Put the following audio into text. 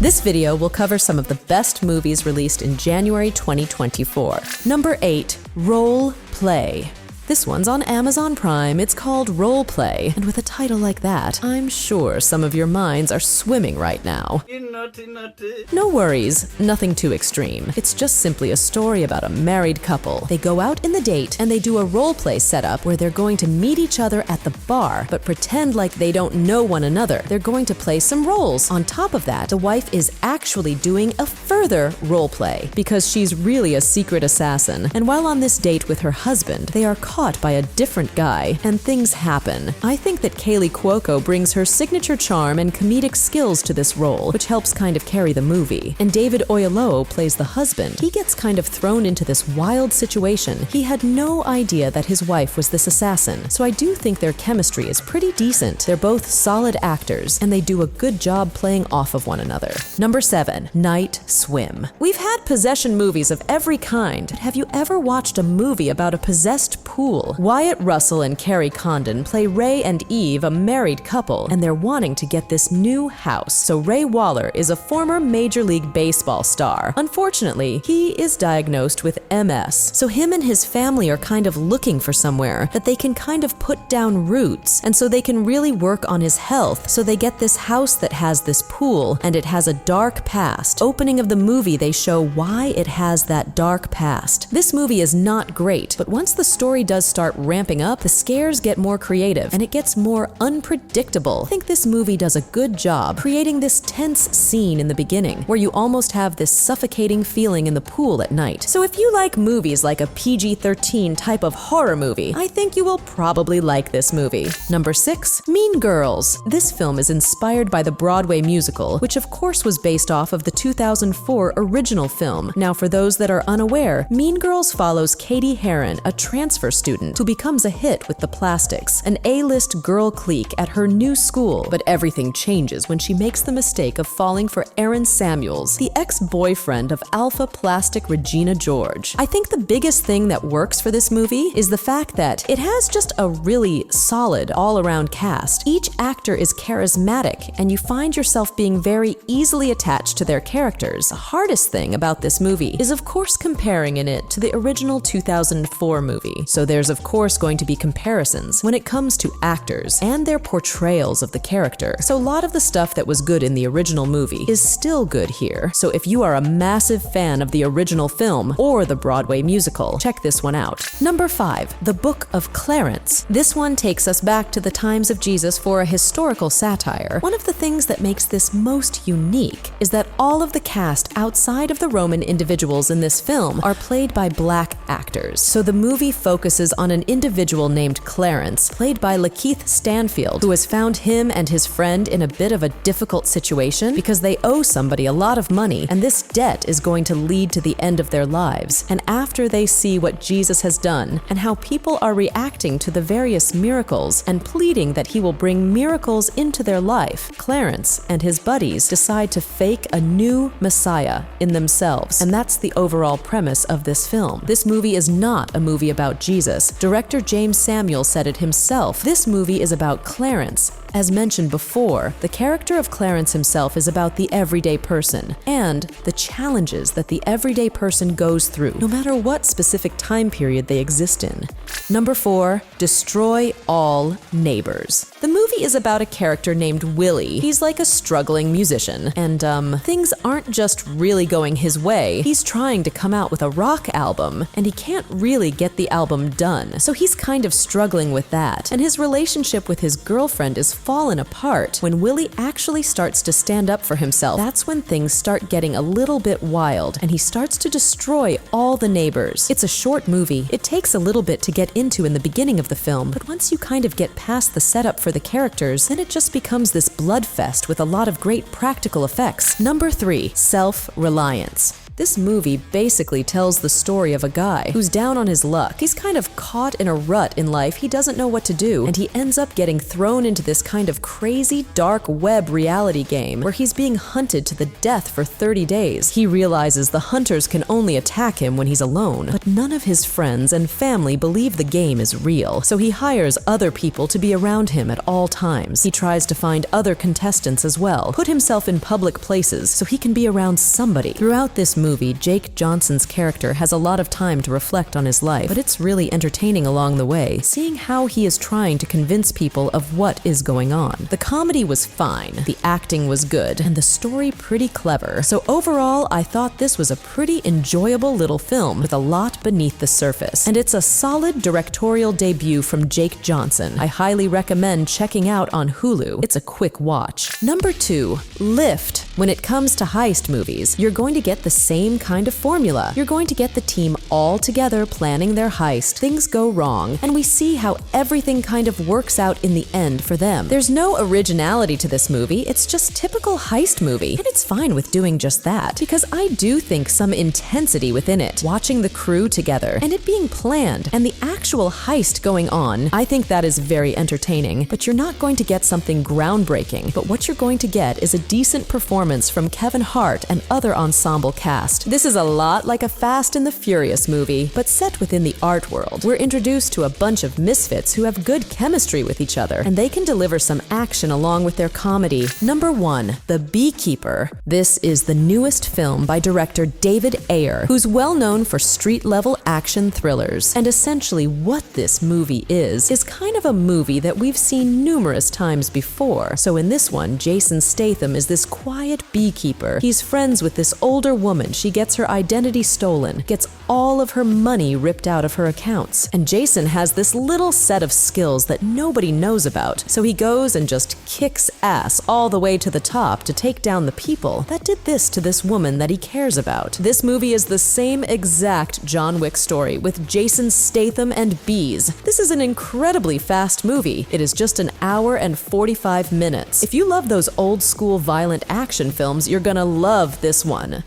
This video will cover some of the best movies released in January 2024. Number 8. Role Play. This one's on Amazon Prime. It's called Role Play, and with a title like that, I'm sure some of your minds are swimming right now. No worries, nothing too extreme. It's just simply a story about a married couple. They go out in the date and they do a role play setup where they're going to meet each other at the bar, but pretend like they don't know one another. They're going to play some roles. On top of that, the wife is actually doing a further role play because she's really a secret assassin. And while on this date with her husband, they are caught by a different guy, and things happen. I think that Kaley Cuoco brings her signature charm and comedic skills to this role, which helps kind of carry the movie. And David Oyelowo plays the husband. He gets kind of thrown into this wild situation. He had no idea that his wife was this assassin, so I do think their chemistry is pretty decent. They're both solid actors, and they do a good job playing off of one another. Number 7. Night Swim. We've had possession movies of every kind, but have you ever watched a movie about a possessed pool? Wyatt Russell and Carrie Condon play Ray and Eve, a married couple, and they're wanting to get this new house. So Ray Waller is a former Major League Baseball star. Unfortunately, he is diagnosed with MS. So him and his family are kind of looking for somewhere that they can kind of put down roots, and so they can really work on his health. So they get this house that has this pool, and it has a dark past. Opening of the movie, they show why it has that dark past. This movie is not great, but once the story does start ramping up, the scares get more creative and it gets more unpredictable. I think this movie does a good job creating this tense scene in the beginning where you almost have this suffocating feeling in the pool at night. So if you like movies like a PG-13 type of horror movie, I think you will probably like this movie. Number 6. Mean Girls. This film is inspired by the Broadway musical, which of course was based off of the 2004 original film. Now for those that are unaware, Mean Girls follows Katie Heron, a transfer student who becomes a hit with the Plastics, an A-list girl clique at her new school. But everything changes when she makes the mistake of falling for Aaron Samuels, the ex-boyfriend of alpha plastic Regina George. I think the biggest thing that works for this movie is the fact that it has just a really solid all-around cast. Each actor is charismatic, and you find yourself being very easily attached to their characters. The hardest thing about this movie is of course comparing it to the original 2004 movie. So there's of course going to be comparisons when it comes to actors and their portrayals of the character. So a lot of the stuff that was good in the original movie is still good here. So if you are a massive fan of the original film or the Broadway musical, check this one out. Number 5. The Book of Clarence. This one takes us back to the times of Jesus for a historical satire. One of the things that makes this most unique is that all of the cast outside of the Roman individuals in this film are played by black actors. So the movie focuses on an individual named Clarence, played by Lakeith Stanfield, who has found him and his friend in a bit of a difficult situation because they owe somebody a lot of money, and this debt is going to lead to the end of their lives. And after they see what Jesus has done and how people are reacting to the various miracles and pleading that he will bring miracles into their life, Clarence and his buddies decide to fake a new Messiah in themselves. And that's the overall premise of this film. This movie is not a movie about Jesus. Director James Samuel said it himself. This movie is about Clarence. As mentioned before, the character of Clarence himself is about the everyday person and the challenges that the everyday person goes through, no matter what specific time period they exist in. Number 4. Destroy All Neighbors. The movie is about a character named Willie. He's like a struggling musician, and things aren't just really going his way. He's trying to come out with a rock album, and he can't really get the album done. So he's kind of struggling with that, and his relationship with his girlfriend is fallen apart. When Willie actually starts to stand up for himself, that's when things start getting a little bit wild, and he starts to destroy all the neighbors. It's a short movie. It takes a little bit to get into in the beginning of the film, but once you kind of get past the setup for the characters, then it just becomes this bloodfest with a lot of great practical effects. Number 3. Self-Reliance. This movie basically tells the story of a guy who's down on his luck. He's kind of caught in a rut in life, he doesn't know what to do, and he ends up getting thrown into this kind of crazy dark web reality game where he's being hunted to the death for 30 days. He realizes the hunters can only attack him when he's alone, but none of his friends and family believe the game is real, so he hires other people to be around him at all times. He tries to find other contestants as well, put himself in public places so he can be around somebody. Throughout this movie, Jake Johnson's character has a lot of time to reflect on his life, but it's really entertaining along the way, seeing how he is trying to convince people of what is going on. The comedy was fine, the acting was good, and the story pretty clever. So overall, I thought this was a pretty enjoyable little film with a lot beneath the surface. And it's a solid directorial debut from Jake Johnson. I highly recommend checking out on Hulu. It's a quick watch. Number 2, Lift. When it comes to heist movies, you're going to get the same kind of formula. You're going to get the team all together planning their heist. Things go wrong, and we see how everything kind of works out in the end for them. There's no originality to this movie, it's just typical heist movie, and it's fine with doing just that, because I do think some intensity within it. Watching the crew together, and it being planned, and the actual heist going on, I think that is very entertaining, but you're not going to get something groundbreaking. But what you're going to get is a decent performance from Kevin Hart and other ensemble cast. This is a lot like a Fast and the Furious movie, but set within the art world. We're introduced to a bunch of misfits who have good chemistry with each other, and they can deliver some action along with their comedy. Number 1, The Beekeeper. This is the newest film by director David Ayer, who's well known for street-level action thrillers. And essentially what this movie is kind of a movie that we've seen numerous times before. So in this one, Jason Statham is this quiet beekeeper. He's friends with this older woman. She gets her identity stolen, gets all of her money ripped out of her accounts. And Jason has this little set of skills that nobody knows about. So he goes and just kicks ass all the way to the top to take down the people that did this to this woman that he cares about. This movie is the same exact John Wick story with Jason Statham and bees. This is an incredibly fast movie. It is just an hour and 45 minutes. If you love those old school violent action films, you're gonna love this one.